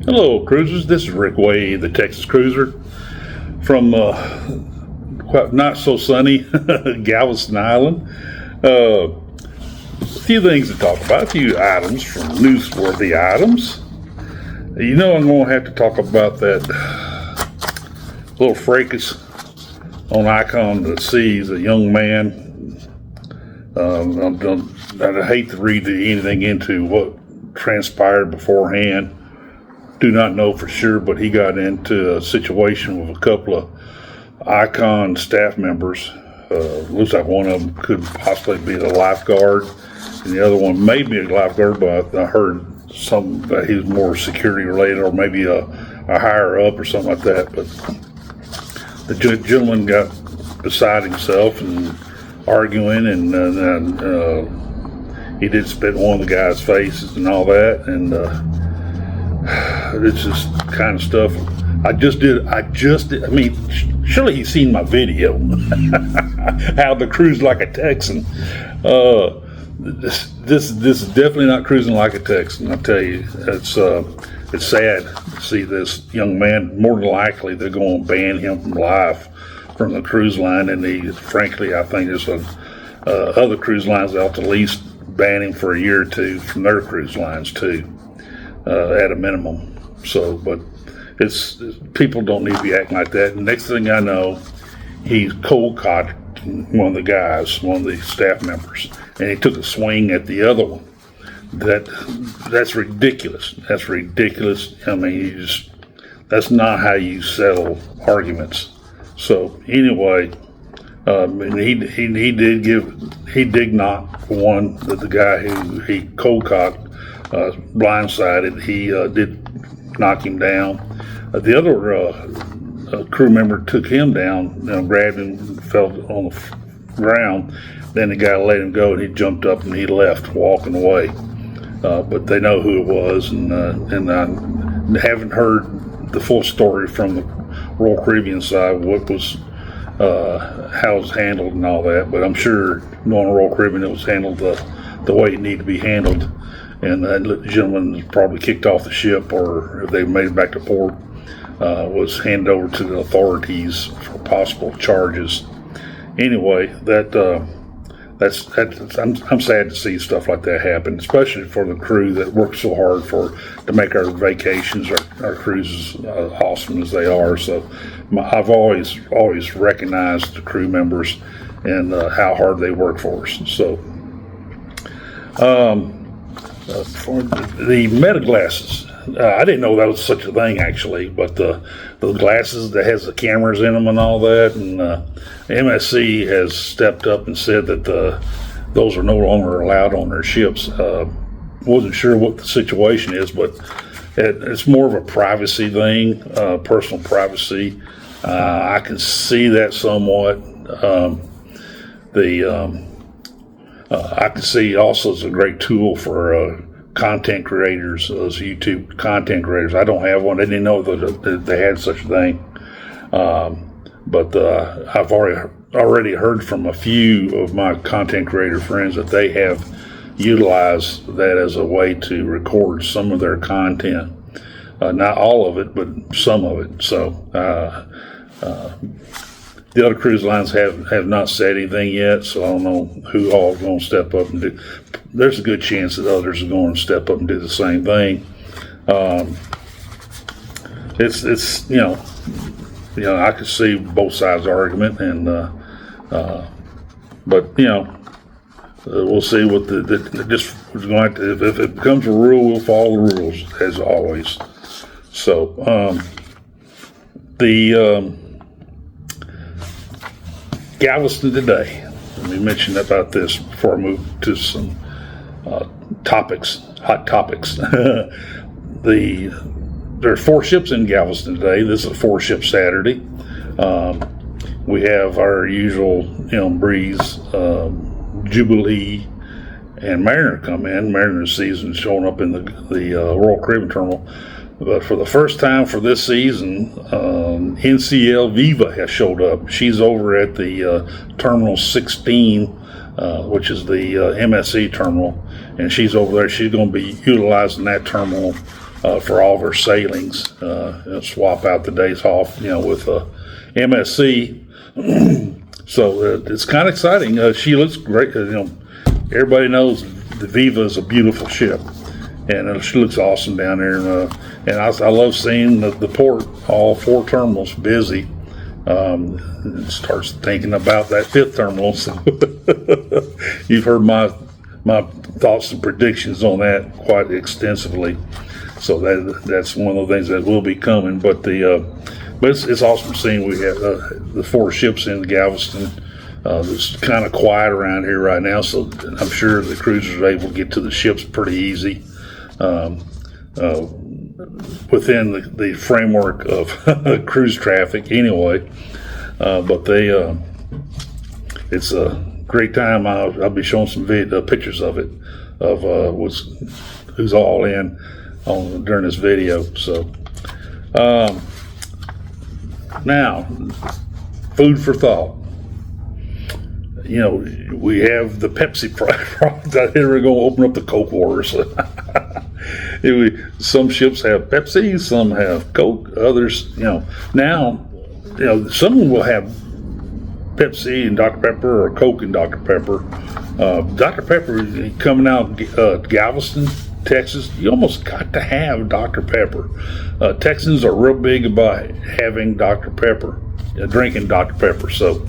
Hello, cruisers. This is Rick Wade, the Texas Cruiser, from quite not so sunny Galveston Island. A few things to talk about, a few items from newsworthy items. You know, I'm going to have to talk about that little fracas on Icon that sees a young man. I hate to read anything into what transpired beforehand. Do not know for sure, but he got into a situation with a couple of Icon staff members. Looks like one of them could possibly be the lifeguard, and the other one may be a lifeguard, but I heard some that he was more security related, or maybe a higher up or something like that. But the gentleman got beside himself and arguing, and he did spit in one of the guy's faces and all that, and it's just kind of stuff. I mean, surely he's seen my video. How to cruise like a Texan. This is definitely not cruising like a Texan. I'll tell you, it's sad to see this young man. More than likely, they're going to ban him from life from the cruise line, and frankly, I think there's other cruise lines that ought to at least ban him for a year or two from their cruise lines too, at a minimum. So, but people don't need to be acting like that. And next thing I know, he's cold cocked one of the guys, one of the staff members, and he took a swing at the other one. That's ridiculous. That's ridiculous. I mean, that's not how you settle arguments. So anyway, he did knock one, the guy who he cold cocked, blindsided. He did knock him down. The other crew member took him down, grabbed him, fell on the ground. Then the guy let him go, and he jumped up and he left, walking away. But they know who it was, and I haven't heard the full story from the Royal Caribbean side, what was how it was handled and all that. But I'm sure knowing Royal Caribbean, it was handled the way it needed to be handled. And that gentleman was probably kicked off the ship, or if they made it back to port, was handed over to the authorities for possible charges. Anyway, I'm sad to see stuff like that happen, especially for the crew that works so hard to make our vacations, our cruises awesome as they are. So I've always recognized the crew members and how hard they work for us. So for the meta glasses, I didn't know that was such a thing actually, but the glasses that has the cameras in them and all that, and MSC has stepped up and said that those are no longer allowed on their ships. Wasn't sure what the situation is, but it's more of a privacy thing, personal privacy. I can see that somewhat. I can see also it's a great tool for content creators, those YouTube content creators. I don't have one. I didn't know that they had such a thing. But I've already heard from a few of my content creator friends that they have utilized that as a way to record some of their content. Not all of it, but some of it. So the other cruise lines have not said anything yet, so I don't know who all is going to step up and do. There's a good chance that others are going to step up and do the same thing. It's I could see both sides of the argument, and but we'll see what just is going to. If it becomes a rule, we'll follow the rules as always. So the Galveston today. Let me mention about this before I move to some hot topics. There are 4 ships in Galveston today. This is a 4-ship Saturday. We have our usual, Breeze, Jubilee, and Mariner come in. Mariner season showing up in the Royal Caribbean terminal. But for the first time for this season, NCL Viva has showed up. She's over at the Terminal 16, which is the MSC terminal, and she's over there. She's going to be utilizing that terminal for all of her sailings. Swap out the days off, with MSC. So it's kind of exciting. She looks great. Everybody knows the Viva is a beautiful ship, and she looks awesome down there. And I love seeing the port, all 4 terminals busy. It starts thinking about that 5th terminal. So you've heard my thoughts and predictions on that quite extensively. So that's one of the things that will be coming. But it's awesome seeing we have the 4 ships in Galveston. It's kind of quiet around here right now, so I'm sure the cruisers are able to get to the ships pretty easy within the framework of cruise traffic anyway. But it's a great time. I'll be showing some pictures of it, of who's all in during this video. So now, food for thought. We have the Pepsi product out here. We're going to open up the Coke wars. Some ships have Pepsi, some have Coke, others, now, some will have Pepsi and Dr. Pepper, or Coke and Dr. Pepper. Dr. Pepper, coming out Galveston, Texas, you almost got to have Dr. Pepper. Texans are real big about having Dr. Pepper, drinking Dr. Pepper. So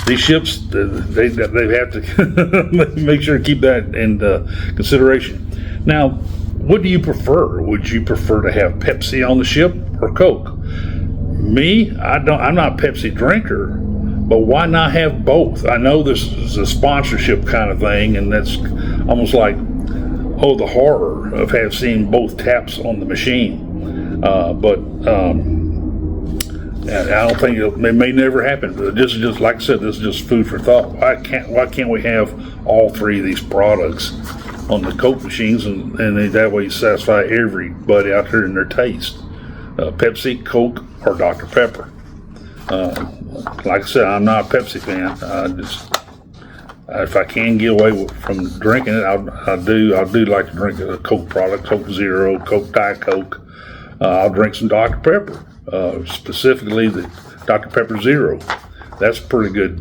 these ships, they have to make sure to keep that in consideration. Now, what do you prefer? Would you prefer to have Pepsi on the ship or Coke? Me, I'm not a Pepsi drinker, but why not have both? I know this is a sponsorship kind of thing, and that's almost like, the horror of having seen both taps on the machine. But I don't think it may never happen. This is just, like I said, this is just food for thought. Why can't we have all 3 of these products on the Coke machines, and that way you satisfy everybody out there in their taste? Pepsi, Coke, or Dr. Pepper. Like I said, I'm not a Pepsi fan. If I can get away from drinking it, I do like to drink a Coke product, Coke Zero, Coke Diet Coke. I'll drink some Dr. Pepper, specifically the Dr. Pepper Zero. That's pretty good.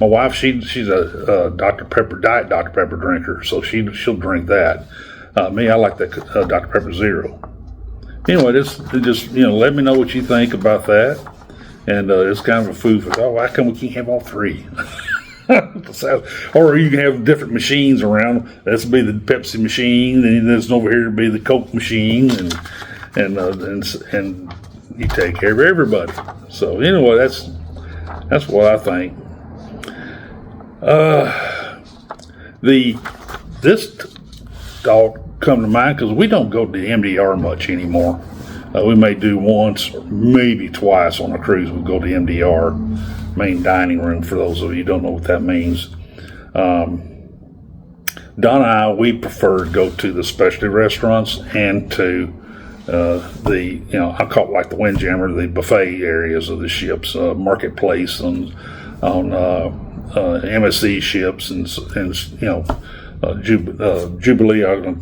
My wife, she's a Dr. Pepper Diet Dr. Pepper drinker, so she'll drink that. Me, I like that Dr. Pepper Zero. Anyway, just let me know what you think about that, and it's kind of a food for thought. Why come we can't have all 3? Or you can have different machines around. That's be the Pepsi machine, and this over here to be the Coke machine, and you take care of everybody. So anyway, that's what I think. This thought come to mind because we don't go to the MDR much anymore. We may do once or maybe twice on a cruise. We go to MDR, main dining room, for those of you who don't know what that means. Don and I, we prefer to go to the specialty restaurants and to I call it like the Windjammer, the buffet areas of the ships, marketplace on MSC ships, and Jubilee. I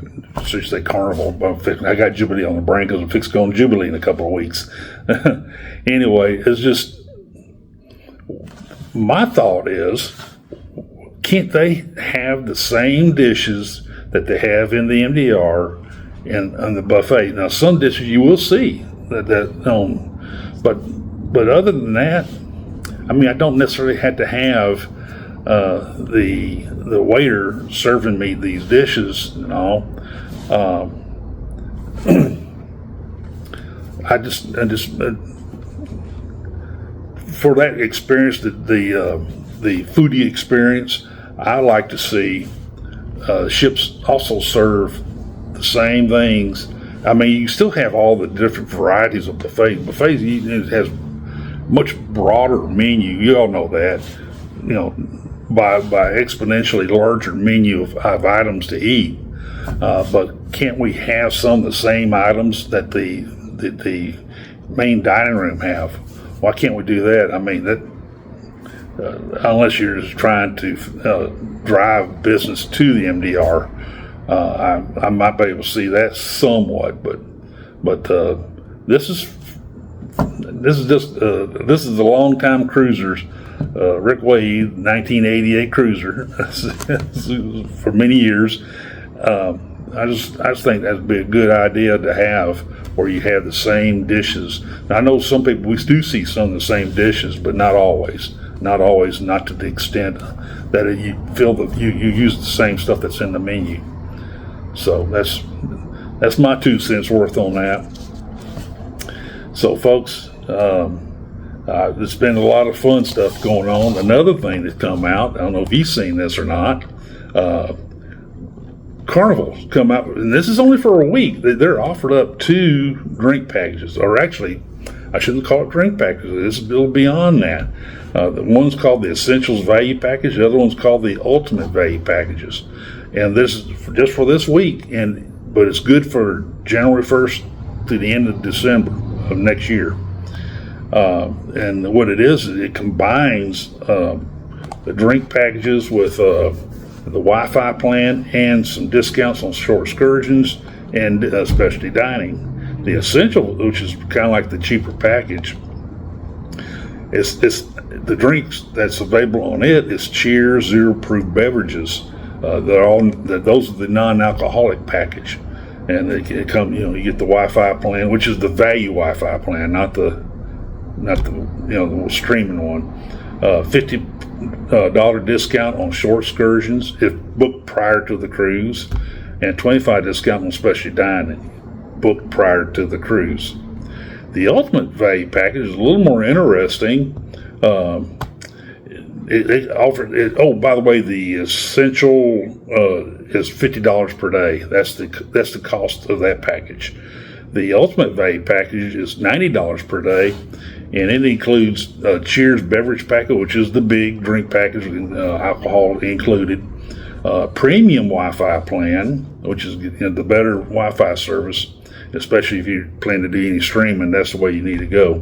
should say Carnival, but I got Jubilee on the brain because I'm fixing to go on Jubilee in a couple of weeks. Anyway, it's just, my thought is, can't they have the same dishes that they have in the MDR and the buffet? Now, some dishes you will see but other than that, I mean, I don't necessarily have to have the waiter serving me these dishes and all. I just for that experience, the foodie experience, I like to see ships also serve the same things. I mean, you still have all the different varieties of buffets. Buffets, it has much broader menu. You all know that, by exponentially larger menu of items to eat. But can't we have some of the same items that the main dining room have? Why can't we do that? I mean, that unless you're just trying to drive business to the MDR, I might be able to see that somewhat. But But this is the long-time cruisers. Rick Wade, 1988 cruiser for many years. I just think that'd be a good idea to have, where you have the same dishes. Now, I know some people, we do see some of the same dishes, but not always. Not to the extent that you feel that you use the same stuff that's in the menu. So that's my 2 cents worth on that. So, folks, there's been a lot of fun stuff going on. Another thing that's come out, I don't know if you've seen this or not, Carnival's come out, and this is only for a week. They're offered up 2 drink packages, or actually, I shouldn't call it drink packages. This is a little beyond that. The one's called the Essentials Value Package. The other one's called the Ultimate Value Packages. And this is just for this week, but it's good for January 1st to the end of December of next year. And what it is it combines the drink packages with the Wi-Fi plan and some discounts on short excursions and specialty dining. The Essential, which is kind of like the cheaper package, it's the drinks that's available on it is Cheers zero proof beverages. Those are the non-alcoholic package, and they come. You get the Wi-Fi plan, which is the value Wi-Fi plan, not the the streaming one. $50 discount on short excursions if booked prior to the cruise, and $25 discount on specialty dining booked prior to the cruise. The Ultimate Value Package is a little more interesting. It offered it. Oh, by the way, the Essential is $50 per day. That's the cost of that package. The Ultimate Value Package is $90 per day, and it includes Cheers beverage package, which is the big drink package with alcohol included. Premium Wi-Fi plan, which is the better Wi-Fi service, especially if you plan to do any streaming. That's the way you need to go.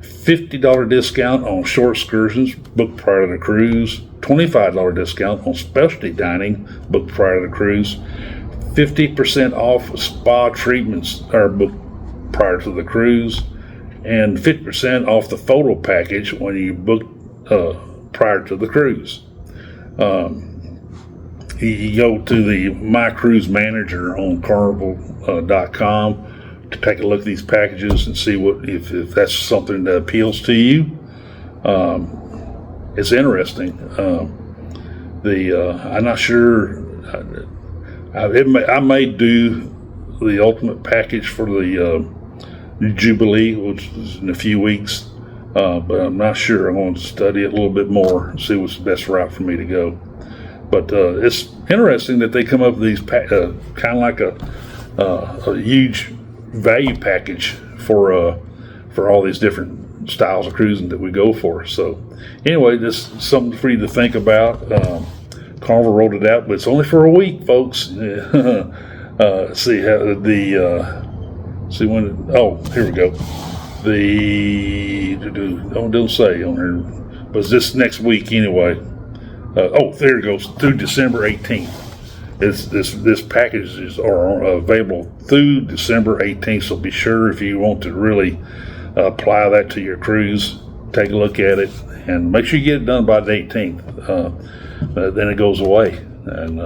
$50 discount on short excursions booked prior to the cruise. $25 discount on specialty dining booked prior to the cruise. 50% off spa treatments are booked prior to the cruise, and 50% off the photo package when you book prior to the cruise. You go to the My Cruise Manager on Carnival.com to take a look at these packages and see if that's something that appeals to you. It's interesting. I'm not sure. I may do the Ultimate Package for the Jubilee, which is in a few weeks, but I'm not sure. I'm going to study it a little bit more and see what's the best route for me to go. But it's interesting that they come up with these kind of like a huge value package for all these different styles of cruising that we go for. So anyway, this is something for you to think about. Carnival rolled it out, but it's only for a week, folks. See how see when. Here we go. Don't say on here, but it's this next week anyway. There it goes, through December 18th. This packages are available through December 18th, so be sure if you want to really apply that to your cruise, take a look at it, and make sure you get it done by the 18th. Then it goes away, and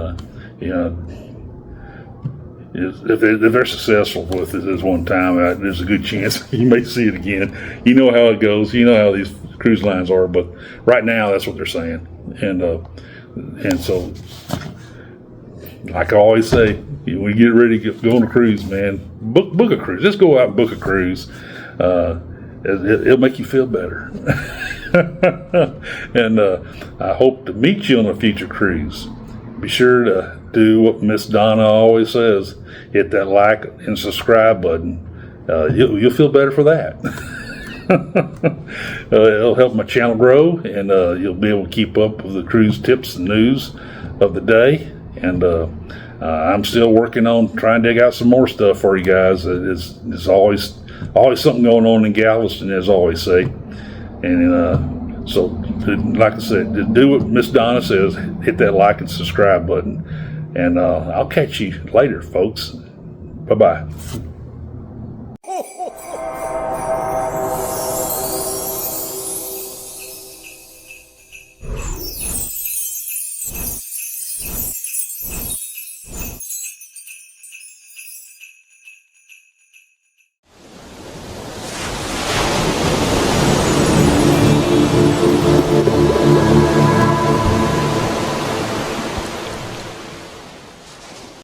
if they're successful with it this one time, there's a good chance you may see it again. You know how it goes. You know how these cruise lines are, but right now that's what they're saying. And so, like I always say, when you get ready to go on a cruise, man, book a cruise. Just go out and book a cruise. It'll make you feel better. And I hope to meet you on a future cruise. Be sure to do what Miss Donna always says: hit that like and subscribe button. You'll feel better for that. It'll help my channel grow, and you'll be able to keep up with the cruise tips and news of the day. And I'm still working on trying to dig out some more stuff for you guys. There's always something going on in Galveston, as I always say. And so, like I said, just do what Miss Donna says: hit that like and subscribe button. And I'll catch you later, folks. Bye-bye.